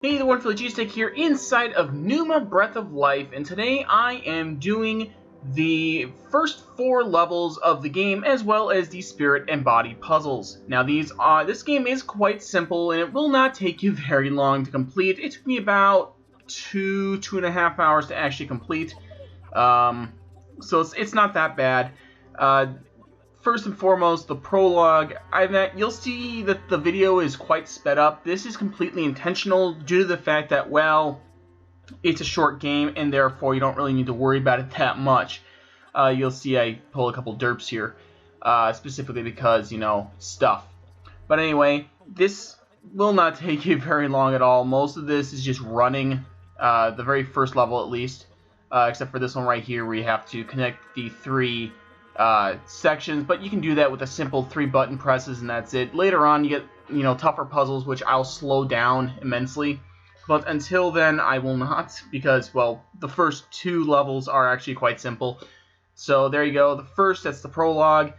Hey, the wonderful G-Stick here inside of Pneuma Breath of Life, and today I am doing the first 4 levels of the game as well as the spirit and body puzzles. Now this game is quite simple and it will not take you very long to complete. It took me about 2.5 hours to actually complete, so it's not that bad. First and foremost, the prologue. You'll see that the video is quite sped up. This is completely intentional due to the fact that, well, it's a short game and therefore you don't really need to worry about it that much. You'll see I pull a couple derps here, specifically because, stuff. But anyway, this will not take you very long at all. Most of this is just running, the very first level at least, except for this one right here where you have to connect the 3 sections, but you can do that with a simple 3 button presses and that's it. Later on you get tougher puzzles which I'll slow down immensely, but until then I will not, because, well, the first 2 levels are actually quite simple. So there you go. That's the prologue.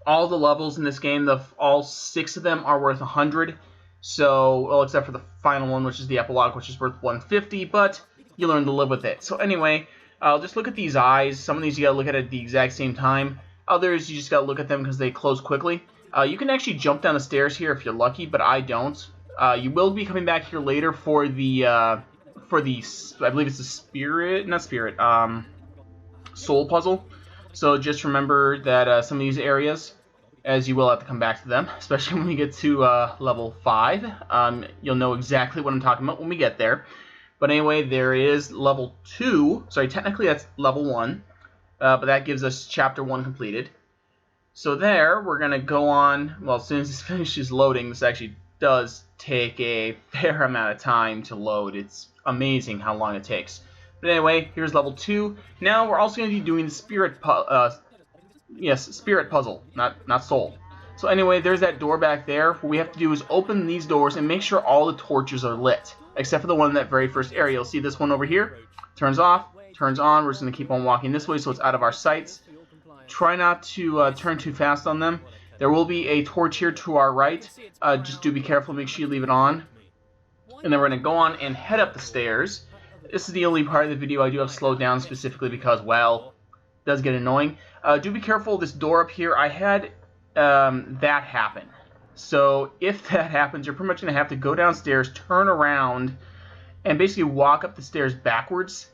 All the levels in this game, all 6 of them are worth 100, so, well, except for the final one, which is the epilogue, which is worth 150, but you learn to live with it. So anyway, just look at these eyes. Some of these you gotta look at the exact same time. Others you just gotta look at them because they close quickly. You can actually jump down the stairs here if you're lucky, but I don't. You will be coming back here later for the I believe it's the soul puzzle. So just remember that some of these areas, as you will have to come back to them, especially when we get to level 5. You'll know exactly what I'm talking about when we get there. But anyway, there is level 2. Sorry, technically that's level 1. But that gives us chapter 1 completed. So there, we're going to go on. Well, as soon as this finishes loading, this actually does take a fair amount of time to load. It's amazing how long it takes. But anyway, here's level 2. Now we're also going to be doing the spirit puzzle, not soul. So anyway, there's that door back there. What we have to do is open these doors and make sure all the torches are lit, except for the one in that very first area. You'll see this one over here. Turns off, turns on. We're just going to keep on walking this way so it's out of our sights. Try not to turn too fast on them. There will be a torch here to our right. Just do be careful. Make sure you leave it on. And then we're going to go on and head up the stairs. This is the only part of the video I do have slowed down specifically because, well, it does get annoying. Do be careful. This door up here, I had that happen. So if that happens, you're pretty much going to have to go downstairs, turn around, and basically walk up the stairs backwards.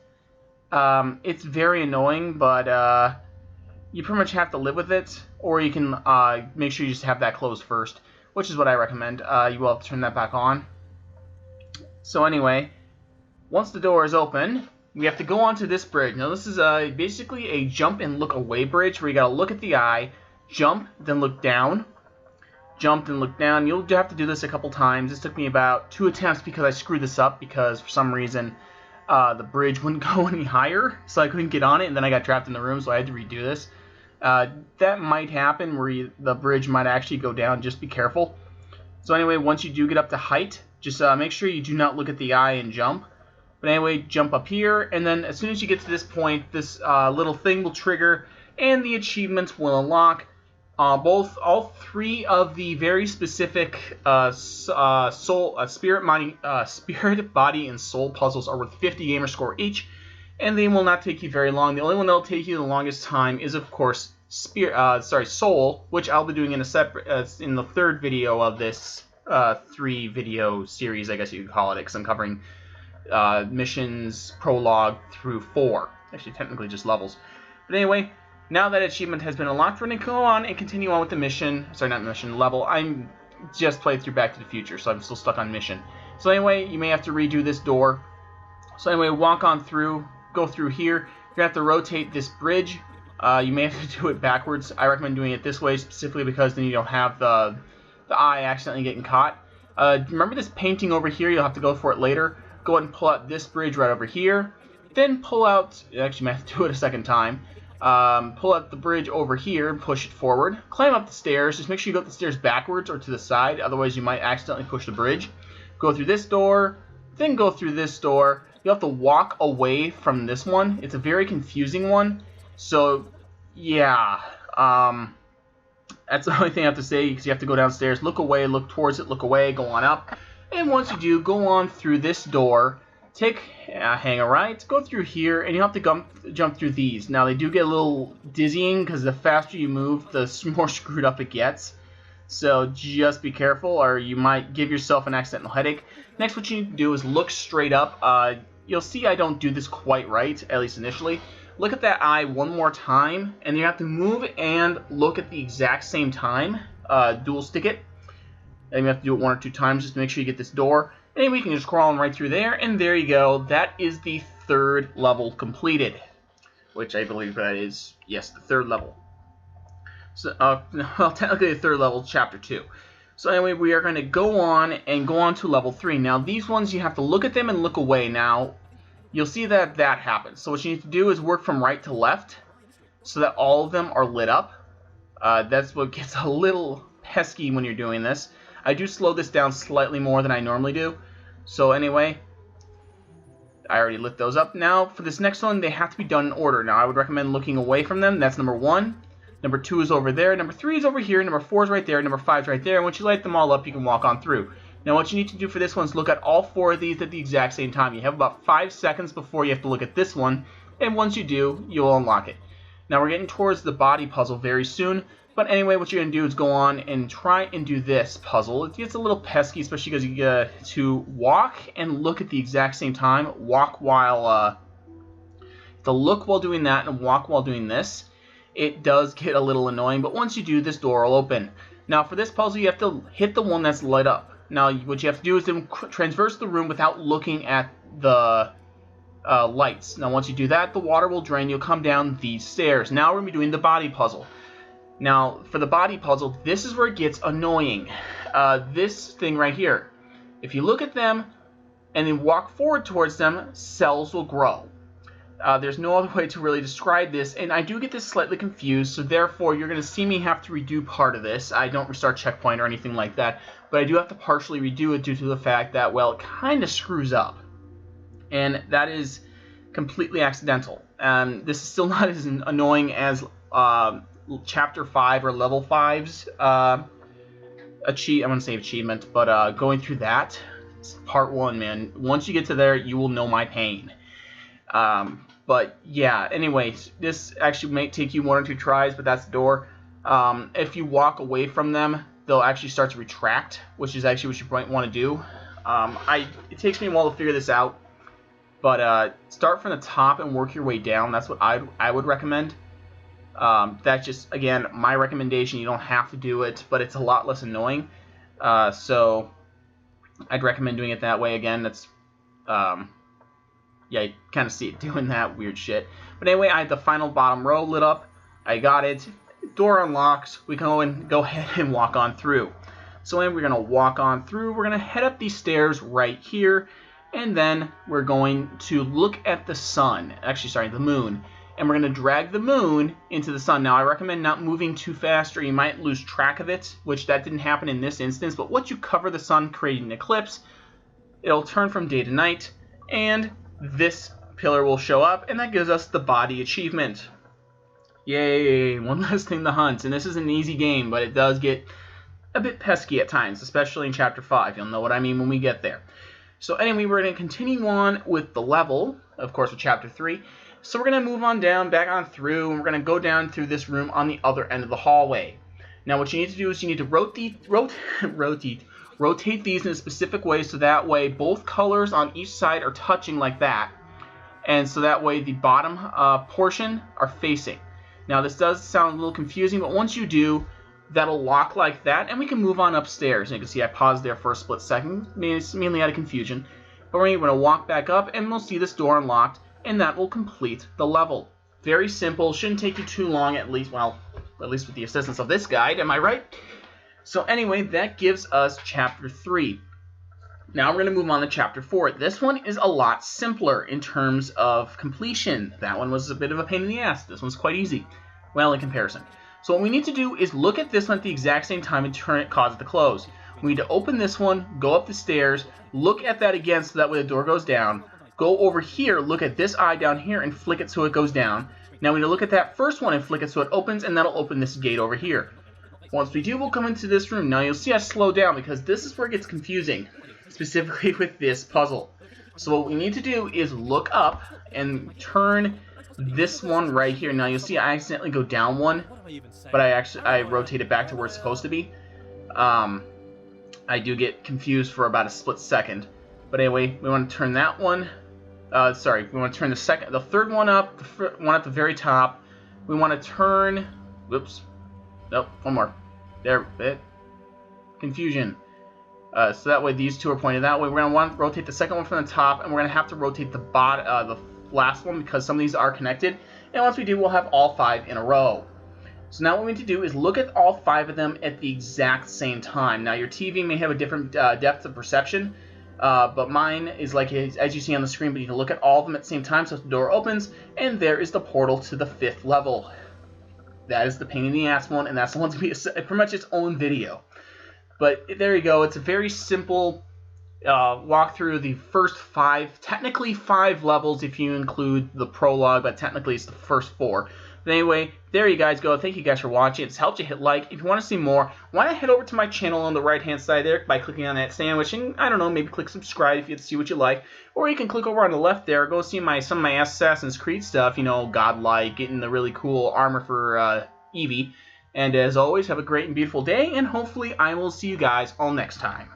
It's very annoying, but you pretty much have to live with it, or you can make sure you just have that closed first, which is what I recommend. You will have to turn that back on. So anyway, once the door is open, we have to go onto this bridge. Now this is basically a jump and look away bridge where you got to look at the eye, jump, then look down. Jump and look down. You'll have to do this a couple times. This took me about 2 attempts because I screwed this up because for some reason the bridge wouldn't go any higher, so I couldn't get on it, and then I got trapped in the room, so I had to redo this. That might happen where the bridge might actually go down. Just be careful. So anyway, once you do get up to height, just make sure you do not look at the eye and jump. But anyway, jump up here, and then as soon as you get to this point, this little thing will trigger, and the achievements will unlock. All 3 of the very specific spirit, body, and soul puzzles are worth 50 gamer score each, and they will not take you very long. The only one that will take you the longest time is, of course, soul, which I'll be doing in a separate in the 3rd video of this 3-video series, I guess you could call it, because I'm covering missions, prologue through 4. Actually, technically just levels. But anyway, now that achievement has been unlocked, we're going to go on and continue on with the mission. Sorry, not mission, level. I'm just played through Back to the Future, so I'm still stuck on mission. So anyway, you may have to redo this door. So anyway, walk on through, go through here. You're going to have to rotate this bridge. You may have to do it backwards. I recommend doing it this way, specifically because then you don't have the eye accidentally getting caught. Remember this painting over here? You'll have to go for it later. Go ahead and pull out this bridge right over here. Then pull out, actually you may have to do it a second time. Pull out the bridge over here and push it forward. Climb up the stairs. Just make sure you go up the stairs backwards or to the side. Otherwise, you might accidentally push the bridge. Go through this door. Then go through this door. You have to walk away from this one. It's a very confusing one. So, yeah. That's the only thing I have to say, because you have to go downstairs, look away, look towards it, look away, go on up. And once you do, go on through this door, hang a right, go through here, and you have to jump through these. Now, they do get a little dizzying, because the faster you move, the more screwed up it gets. So just be careful, or you might give yourself an accidental headache. Next, what you need to do is look straight up. You'll see I don't do this quite right, at least initially. Look at that eye one more time, and you have to move and look at the exact same time. Dual stick it. And you have to do it 1 or 2 times just to make sure you get this door. Anyway, you can just crawl on right through there, and there you go. That is the 3rd level completed. Which I believe that is, yes, the 3rd level. So, well, technically the 3rd level, Chapter 2. So anyway, we are going to go on to level 3. Now, these ones, you have to look at them and look away. Now, you'll see that happens. So what you need to do is work from right to left so that all of them are lit up. That's what gets a little pesky when you're doing this. I do slow this down slightly more than I normally do. So anyway, I already lit those up. Now, for this next one, they have to be done in order. Now, I would recommend looking away from them. That's number 1. Number 2 is over there. Number 3 is over here. Number 4 is right there. Number 5 is right there. And once you light them all up, you can walk on through. Now, what you need to do for this one is look at all 4 of these at the exact same time. You have about 5 seconds before you have to look at this one. And once you do, you'll unlock it. Now, we're getting towards the body puzzle very soon. But anyway, what you're going to do is go on and try and do this puzzle. It gets a little pesky, especially because you get to walk and look at the exact same time. Walk while, look while doing that and walk while doing this. It does get a little annoying, but once you do, this door will open. Now, for this puzzle, you have to hit the one that's lit up. Now, what you have to do is then traverse the room without looking at the lights. Now, once you do that, the water will drain. You'll come down these stairs. Now, we're going to be doing the body puzzle. Now, for the body puzzle, this is where it gets annoying. This thing right here. If you look at them and then walk forward towards them, cells will grow. There's no other way to really describe this, and I do get this slightly confused, so therefore you're going to see me have to redo part of this. I don't restart checkpoint or anything like that, but I do have to partially redo it due to the fact that, well, it kind of screws up. And that is completely accidental. This is still not as annoying as Chapter 5 or Level 5's I want to say achievement, but going through that, Part 1, man. Once you get to there, you will know my pain. But yeah, anyways, this actually may take you 1 or 2 tries, but that's the door. If you walk away from them, they'll actually start to retract, which is actually what you might want to do. It takes me a while to figure this out, but start from the top and work your way down. That's what I would recommend. That's just, again, my recommendation. You don't have to do it, but it's a lot less annoying. So I'd recommend doing it that way. Again, that's yeah, you kind of see it doing that weird shit. But anyway, I had the final bottom row lit up. I got it. Door unlocks. We can go ahead and walk on through. So anyway, we're going to walk on through. We're going to head up these stairs right here. And then we're going to look at the sun. Actually, sorry, the moon. And we're going to drag the moon into the sun. Now, I recommend not moving too fast or you might lose track of it, which that didn't happen in this instance. But once you cover the sun, creating an eclipse, it'll turn from day to night. And this pillar will show up, and that gives us the body achievement. Yay, one less thing to hunt. And this is an easy game, but it does get a bit pesky at times, especially in Chapter 5. You'll know what I mean when we get there. So anyway, we're going to continue on with the level, of course, with Chapter 3. So we're going to move on down, back on through, and we're going to go down through this room on the other end of the hallway. Now, what you need to do is you need to rotate these in a specific way, so that way both colors on each side are touching like that, and so that way the bottom portion are facing. Now, this does sound a little confusing, but once you do, that'll lock like that, and we can move on upstairs. And you can see I paused there for a split second, mainly out of confusion. But we're going to walk back up, and we'll see this door unlocked, and that will complete the level. Very simple, shouldn't take you too long, at least with the assistance of this guide, am I right? So anyway, that gives us Chapter 3. Now we're going to move on to Chapter 4. This one is a lot simpler in terms of completion. That one was a bit of a pain in the ass. This one's quite easy. Well, in comparison. So what we need to do is look at this one at the exact same time and cause it to close. We need to open this one, go up the stairs, look at that again so that way the door goes down. Go over here, look at this eye down here, and flick it so it goes down. Now we need to look at that first one and flick it so it opens, and that'll open this gate over here. Once we do, we'll come into this room. Now you'll see I slow down because this is where it gets confusing. specifically with this puzzle. So what we need to do is look up and turn this one right here. Now you'll see I accidentally go down one, but I rotate it back to where it's supposed to be. I do get confused for about a split second. But anyway, we want to turn that one. Sorry, we want to turn the third one up, the one at the very top. We want to turn. Whoops. Nope. One more. There. Confusion. So that way these two are pointed that way. We're going to want to rotate the second one from the top, and we're going to have to rotate the last one because some of these are connected. And once we do, we'll have all 5 in a row. So now what we need to do is look at all 5 of them at the exact same time. Now your TV may have a different depth of perception, but mine is like as you see on the screen, but you can look at all of them at the same time. So if the door opens, and there is the portal to the 5th level. That is the pain in the ass one, and that's the one to be pretty much its own video. But there you go. It's a very simple walk through the first 5, technically 5 levels if you include the prologue, but technically it's the first 4. But anyway, there you guys go. Thank you guys for watching. If it's helped you, hit like. If you want to see more, why not head over to my channel on the right-hand side there by clicking on that sandwich, and I don't know, maybe click subscribe if you see what you like. Or you can click over on the left there, go see some of my Assassin's Creed stuff, you know, godlike, getting the really cool armor for Evie. And as always, have a great and beautiful day, and hopefully I will see you guys all next time.